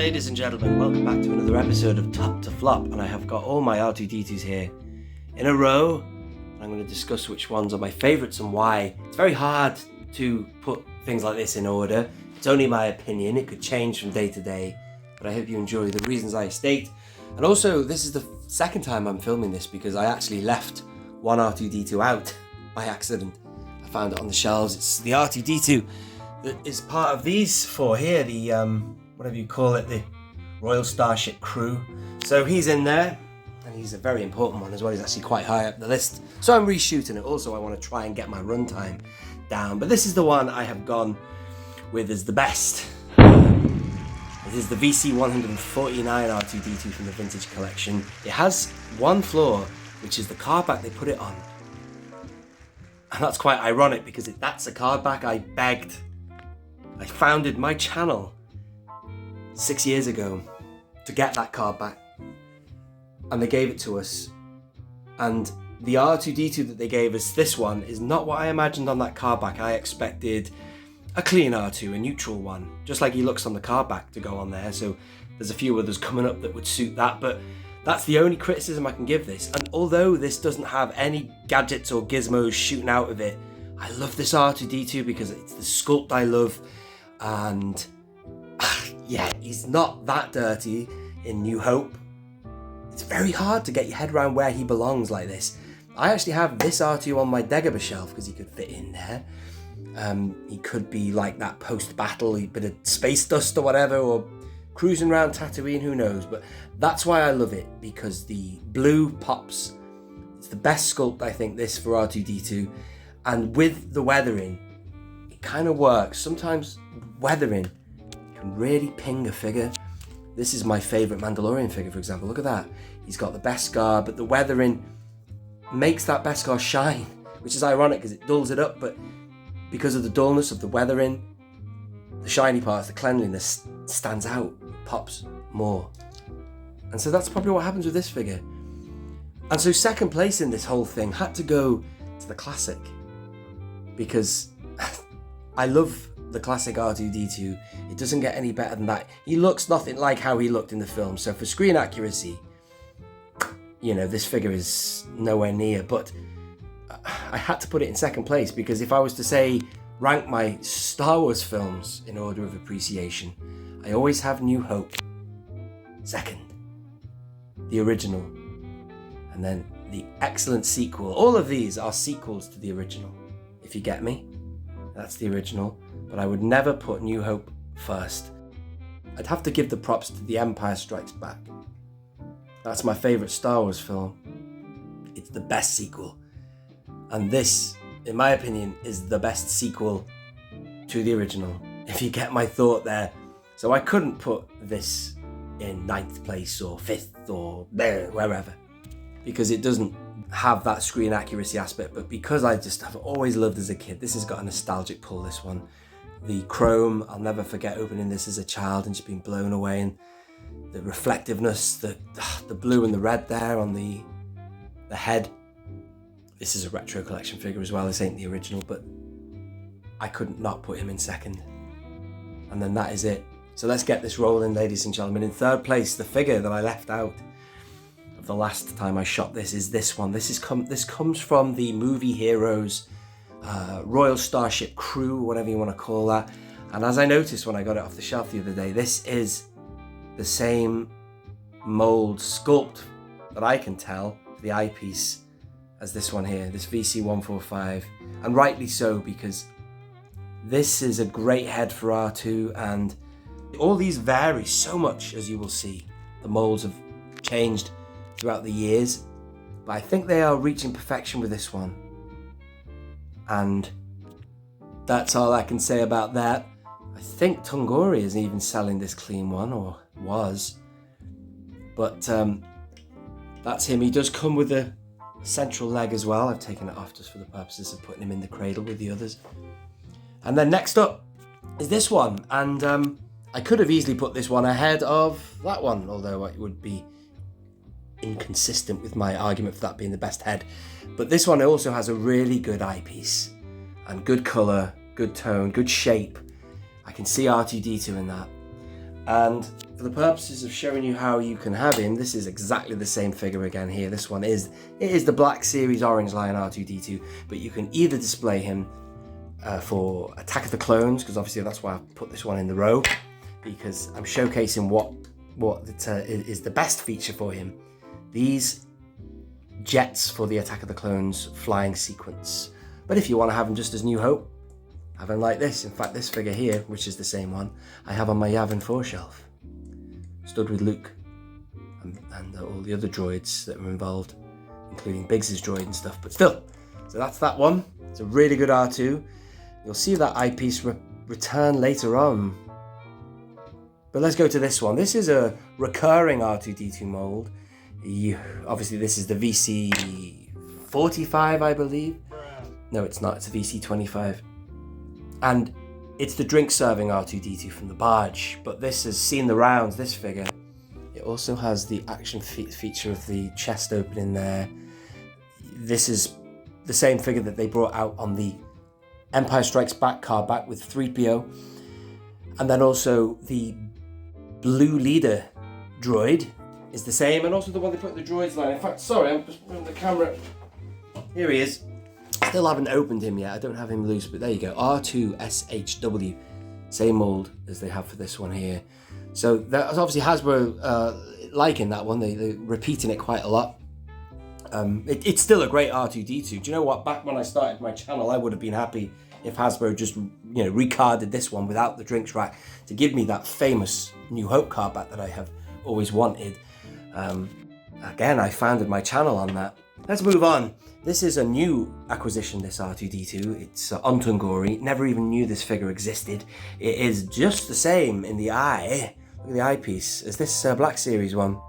ladies and gentlemen, welcome back to another episode of Top to Flop, and I have got all my R2-D2s here in a row. I'm going to discuss which ones are my favourites and why. It's very hard to put things like this in order. It's only my opinion, it could change from day to day, but I hope you enjoy the reasons I state. And also, this is the second time I'm filming this because I actually left one R2-D2 out by accident. I found it on the shelves. It's the R2-D2 that is part of these four here, the whatever you call it, the Royal Starship Crew. So he's in there, and he's a very important one as well. He's actually quite high up the list. So I'm reshooting it. Also, I want to try and get my runtime down. But this is the one I have gone with as the best. It is the VC149 R2-D2 from the Vintage Collection. It has one flaw, which is the card back they put it on. And that's quite ironic because that's a card back I founded my channel 6 years ago to get that card back, and they gave it to us, and the R2-D2 that they gave us, this one, is not what I imagined on that card back. I expected a clean R2, a neutral one, just like he looks on the card back, to go on there. So there's a few others coming up that would suit that, but that's the only criticism I can give this. And although this doesn't have any gadgets or gizmos shooting out of it, I love this R2-D2 because it's the sculpt I love, and yeah, he's not that dirty in New Hope. It's very hard to get your head around where he belongs like this. I actually have this R2 on my Dagobah shelf because he could fit in there. He could be like that post-battle, a bit of space dust or whatever, or cruising around Tatooine, who knows. But that's why I love it, because the blue pops. It's the best sculpt, I think, this for R2-D2. And with the weathering, it kind of works. Sometimes weathering can really ping a figure. This is my favourite Mandalorian figure, for example. Look at that. He's got the Beskar, but the weathering makes that Beskar shine, which is ironic because it dulls it up, but because of the dullness of the weathering, the shiny parts, the cleanliness stands out, pops more. And so that's probably what happens with this figure. And so second place in this whole thing had to go to the classic, because I love the classic R2-D2. It doesn't get any better than that. He looks nothing like how he looked in the film. So for screen accuracy, you know, this figure is nowhere near. But I had to put it in second place because if I was to say rank my Star Wars films in order of appreciation, I always have New Hope second, the original, and then the excellent sequel. All of these are sequels to the original, if you get me. That's the original, but I would never put New Hope first. I'd have to give the props to The Empire Strikes Back. That's my favourite Star Wars film. It's the best sequel. And this, in my opinion, is the best sequel to the original, if you get my thought there. So I couldn't put this in 9th place or 5th or wherever, because it doesn't have that screen accuracy aspect. But because I just have always loved as a kid, this has got a nostalgic pull, this one. The chrome, I'll never forget opening this as a child and just being blown away, and the reflectiveness, the blue and the red there on the head. This is a retro collection figure as well. This ain't the original, but I couldn't not put him in second. And then that is it. So let's get this rolling, ladies and gentlemen. In third place, the figure that I left out of the last time I shot this is this one. This comes from the Movie Heroes Royal Starship Crew, whatever you want to call that. And as I noticed when I got it off the shelf the other day, this is the same mold sculpt that I can tell for the eyepiece as this one here, this VC145, and rightly so, because this is a great head for R2, and all these vary so much, as you will see. The molds have changed throughout the years, but I think they are reaching perfection with this one. And that's all I can say about that. I think Tungori is even selling this clean one, or was. But that's him. He does come with a central leg as well. I've taken it off just for the purposes of putting him in the cradle with the others. And then next up is this one. And I could have easily put this one ahead of that one, although it would be inconsistent with my argument for that being the best head. But this one also has a really good eyepiece and good colour, good tone, good shape. I can see R2-D2 in that. And for the purposes of showing you how you can have him, this is exactly the same figure again here. This one is the Black Series Orange Line R2-D2, but you can either display him for Attack of the Clones, because obviously that's why I put this one in the row, because I'm showcasing what is the best feature for him. These jets for the Attack of the Clones flying sequence. But if you want to have him just as New Hope, have him like this. In fact, this figure here, which is the same one, I have on my Yavin 4 shelf. Stood with Luke and all the other droids that were involved, including Biggs's droid and stuff, but still. So that's that one. It's a really good R2. You'll see that eyepiece return later on. But let's go to this one. This is a recurring R2-D2 mold. Obviously this is the VC45, I believe. No, it's not. It's a VC25. And it's the drink-serving R2-D2 from the barge. But this has seen the rounds, this figure. It also has the action feature of the chest opening there. This is the same figure that they brought out on the Empire Strikes Back card back with 3PO. And then also the Blue Leader droid is the same, and also the one they put in the droids line. In fact, sorry, I'm just moving the camera. Here he is. Still haven't opened him yet. I don't have him loose, but there you go. R2-SHW. Same mold as they have for this one here. So that's obviously Hasbro liking that one. They're repeating it quite a lot. It's still a great R2-D2. Do you know what? Back when I started my channel, I would have been happy if Hasbro just recarded this one without the drinks rack to give me that famous New Hope card back that I have always wanted. Again, I founded my channel on that. Let's move on. This is a new acquisition, this R2-D2. It's on Tungori. Never even knew this figure existed. It is just the same in the eye. Look at the eyepiece as this Black Series one.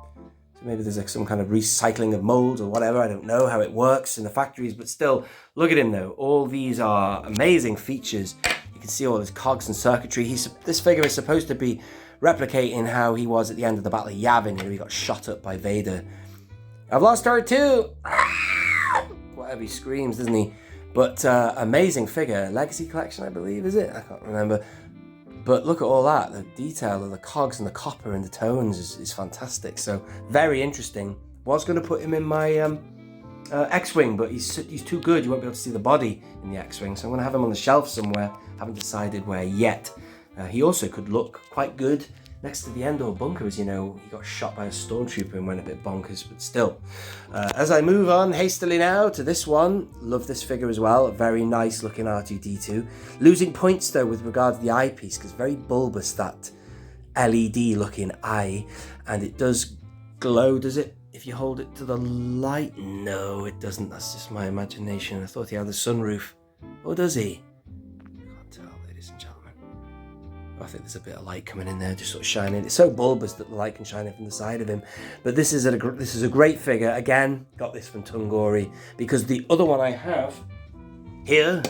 So maybe there's some kind of recycling of molds or whatever. I don't know how it works in the factories, but still, look at him though. All these are amazing features. You can see all his cogs and circuitry. This figure is supposed to be replicating how he was at the end of the Battle of Yavin. He got shot up by Vader. I've lost R2! Whatever, he screams, doesn't he? But amazing figure. Legacy collection, I believe, is it? I can't remember. But look at all that. The detail of the cogs and the copper and the tones is fantastic. So very interesting. Was going to put him in my X-Wing, but he's too good. You won't be able to see the body in the X-Wing. So I'm going to have him on the shelf somewhere. Haven't decided where yet. He also could look quite good next to the Endor bunkers. He got shot by a stormtrooper and went a bit bonkers, but still. As I move on hastily now to this one, love this figure as well. A very nice looking R2-D2. Losing points though with regard to the eyepiece, because very bulbous, that LED looking eye, and it does glow, does it? If you hold it to the light? No, it doesn't. That's just my imagination. I thought he had a sunroof. Or does he? I think there's a bit of light coming in there, just sort of shining. It's so bulbous that the light can shine in from the side of him. But this is a great figure. Again, got this from Tungori, because the other one I have here,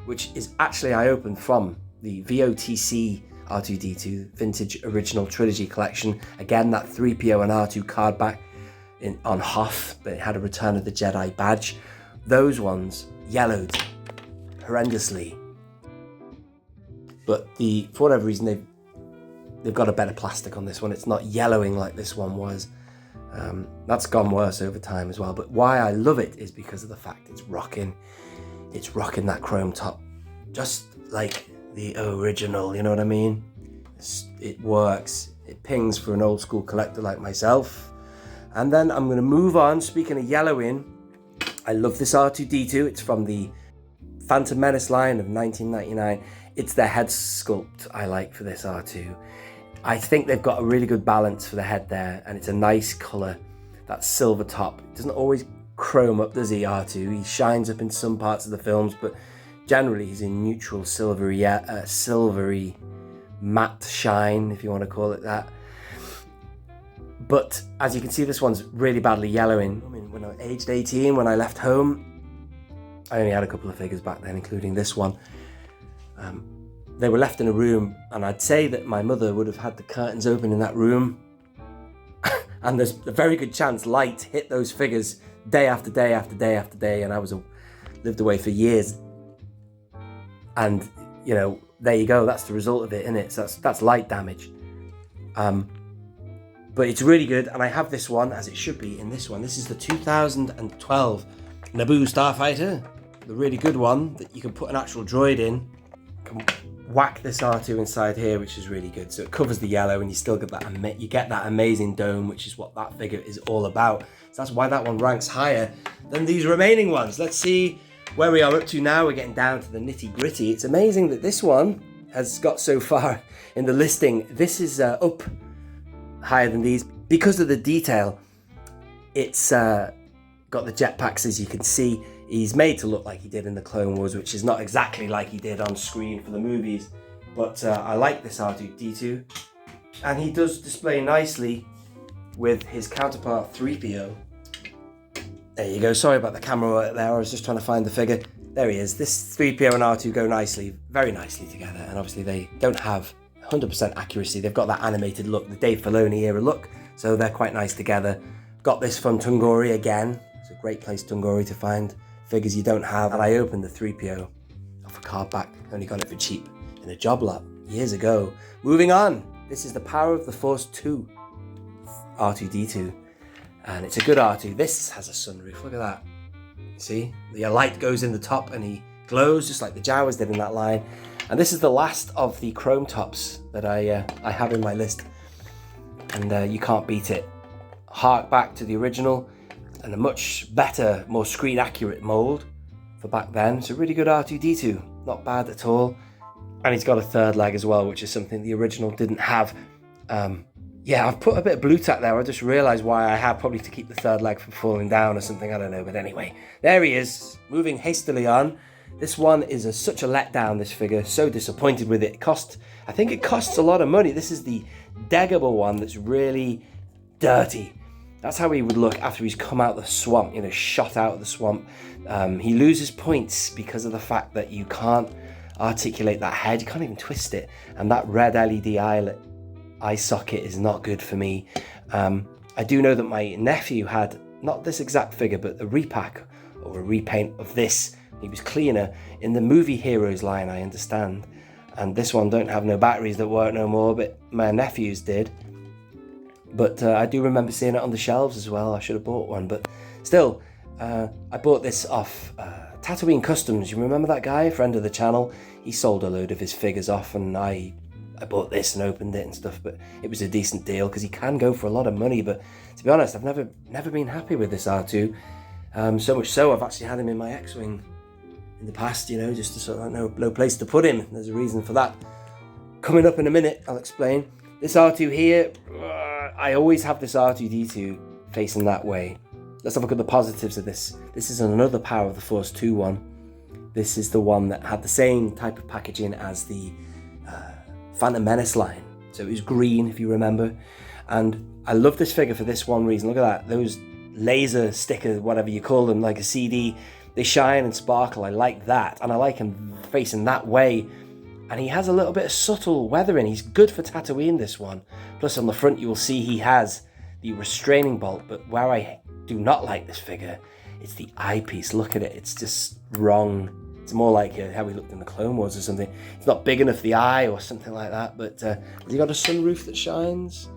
which is actually I opened from the VOTC R2-D2 Vintage Original Trilogy Collection. Again, that 3PO and R2 card back on Hoth, but it had a Return of the Jedi badge. Those ones yellowed horrendously. But for whatever reason, they've got a better plastic on this one. It's not yellowing like this one was. That's gone worse over time as well. But why I love it is because of the fact it's rocking that chrome top, just like the original. You know what I mean? It works. It pings for an old school collector like myself. And then I'm going to move on. Speaking of yellowing, I love this R2-D2. It's from the Phantom Menace line of 1999. It's the head sculpt I like for this R2. I think they've got a really good balance for the head there, and it's a nice colour. That silver top. It doesn't always chrome up, does he, R2? He shines up in some parts of the films, but generally he's in neutral silvery matte shine, if you want to call it that. But as you can see, this one's really badly yellowing. I mean, when I was aged 18, when I left home, I only had a couple of figures back then, including this one. They were left in a room, and I'd say that my mother would have had the curtains open in that room, and there's a very good chance light hit those figures day after day after day after day, and I lived away for years. And there you go. That's the result of it, isn't it? So that's light damage. But it's really good, and I have this one, as it should be, in this one. This is the 2012 Naboo Starfighter, the really good one that you can put an actual droid in. You can whack this R2 inside here, which is really good. So it covers the yellow, and you still get that, you get that amazing dome, which is what that figure is all about. So that's why that one ranks higher than these remaining ones. Let's see where we are up to now. We're getting down to the nitty gritty. It's amazing that this one has got so far in the listing. This is up higher than these because of the detail. It's got the jetpacks, as you can see. He's made to look like he did in the Clone Wars, which is not exactly like he did on screen for the movies. But I like this R2-D2, and he does display nicely with his counterpart 3PO. There you go. Sorry about the camera there. I was just trying to find the figure. There he is. This 3PO and R2 go nicely, very nicely together. And obviously they don't have 100% accuracy. They've got that animated look, the Dave Filoni era look. So they're quite nice together. Got this from Tungori again. It's a great place, Tungori, to find figures you don't have. And I opened the 3PO off a card back. Only got it for cheap in a job lot years ago. Moving on. This is the Power of the Force 2 R2-D2. And it's a good R2. This has a sunroof. Look at that. See? The light goes in the top and he glows just like the Jawas did in that line. And this is the last of the chrome tops that I have in my list. And you can't beat it. Hark back to the original and a much better, more screen accurate mold for back then. It's a really good R2-D2. Not bad at all. And he's got a third leg as well, which is something the original didn't have. Yeah, I've put a bit of blue tack there. I just realised why I have, probably to keep the third leg from falling down or something. I don't know. But anyway, there he is, moving hastily on. This one is such a letdown, this figure. So disappointed with it. I think it costs a lot of money. This is the Dagobah one that's really dirty. That's how he would look after he's come out of the swamp, you know, shot out of the swamp. He loses points because of the fact that you can't articulate that head. You can't even twist it. And that red LED eye socket is not good for me. I do know that my nephew had, not this exact figure, but a repack or a repaint of this. He was cleaner in the Movie Heroes line, I understand. And this one don't have no batteries that work no more, but my nephews did. But I do remember seeing it on the shelves as well. I should have bought one, but still, I bought this off Tatooine Customs. You remember that guy, friend of the channel? He sold a load of his figures off, and I bought this and opened it and stuff. But it was a decent deal because he can go for a lot of money. But to be honest, I've never been happy with this R2. So much so, I've actually had him in my X-Wing in the past, you know, just to sort of no place to put him. There's a reason for that. Coming up in a minute, I'll explain. This R2 here, I always have this R2-D2 facing that way. Let's have a look at the positives of this. This is another Power of the Force 2 one. This is the one that had the same type of packaging as the Phantom Menace line. So it was green, if you remember. And I love this figure for this one reason. Look at that. Those laser stickers, whatever you call them, like a CD, they shine and sparkle. I like that. And I like him facing that way. And he has a little bit of subtle weathering. He's good for Tatooine, this one. Plus on the front you will see he has the restraining bolt. But where I do not like this figure, it's the eyepiece. Look at it. It's just wrong. It's more like how he looked in the Clone Wars or something. It's not big enough the eye or something like that. But has he got a sunroof that shines?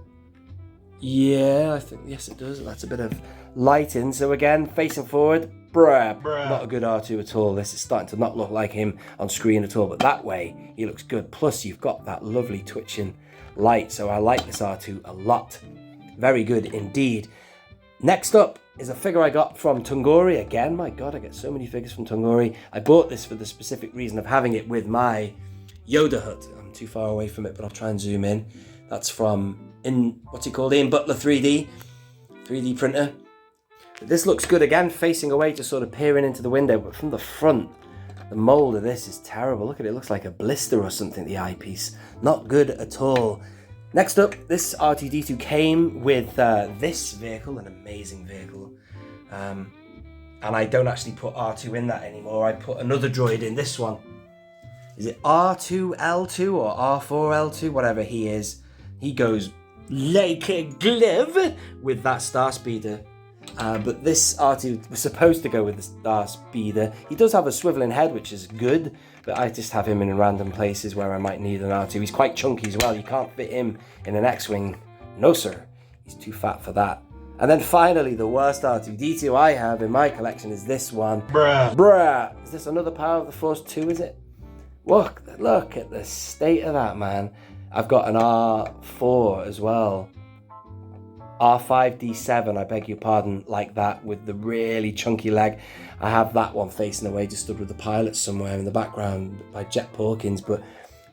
Yeah, I think, yes it does. That's a bit of lighting. So again, facing forward, bruh. Not a good R2 at all. This is starting to not look like him on screen at all. But that way, he looks good. Plus, you've got that lovely twitching light. So I like this R2 a lot. Very good indeed. Next up is a figure I got from Tungori. Again, my God, I get so many figures from Tungori. I bought this for the specific reason of having it with my Yoda hut. I'm too far away from it, but I'll try and zoom in. That's from, what's it called? Ian Butler 3D printer. But this looks good again, facing away, just sort of peering into the window. But from the front, the mold of this is terrible. Look at it, it looks like a blister or something, the eyepiece. Not good at all. Next up, this R2-D2 came with this vehicle, an amazing vehicle. And I don't actually put R2 in that anymore. I put another droid in this one. Is it R2-L2 or R4-L2? Whatever he is. He goes like a glove with that Star Speeder. But this R2 was supposed to go with the Star Speeder. He does have a swiveling head, which is good, but I just have him in random places where I might need an R2. He's quite chunky as well. You can't fit him in an X-Wing. No, sir. He's too fat for that. And then finally, the worst R2-D2 I have in my collection is this one. Bruh. Is this another Power of the Force 2, is it? Look at the state of that, man. I've got an R4 as well. R5-D7, I beg your pardon, like that, with the really chunky leg. I have that one facing away, just stood with the pilot somewhere in the background by Jet Porkins. But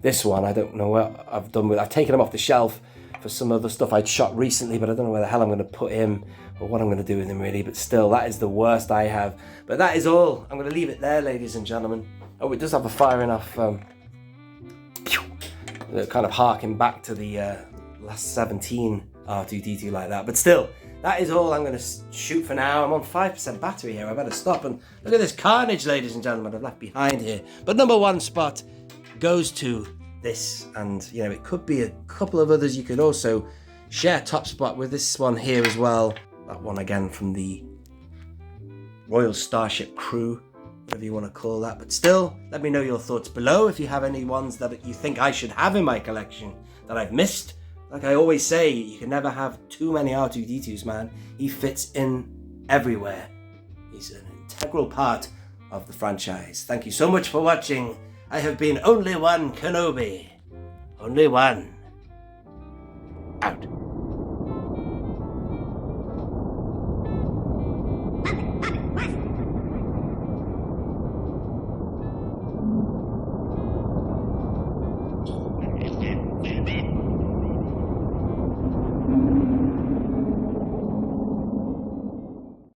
this one, I don't know what I've done with. I've taken him off the shelf for some other stuff I'd shot recently, but I don't know where the hell I'm going to put him or what I'm going to do with him really. But still, that is the worst I have. But that is all. I'm going to leave it there, ladies and gentlemen. Oh, it does have a firing off, kind of harking back to the last 17 R2-D2 like that. But still, that is all I'm going to shoot for now. I'm on 5% battery here. I better stop and look at this carnage, ladies and gentlemen, I've left behind here. But number one spot goes to this, and you know, it could be a couple of others you could also share top spot with. This one here as well, that one again from the Royal Starship Crew, whatever you want to call that. But still, let me know your thoughts below if you have any ones that you think I should have in my collection that I've missed. Like I always say, you can never have too many R2-D2s, man. He fits in everywhere. He's an integral part of the franchise. Thank you so much for watching. I have been only one Kenobi. Only one. Out.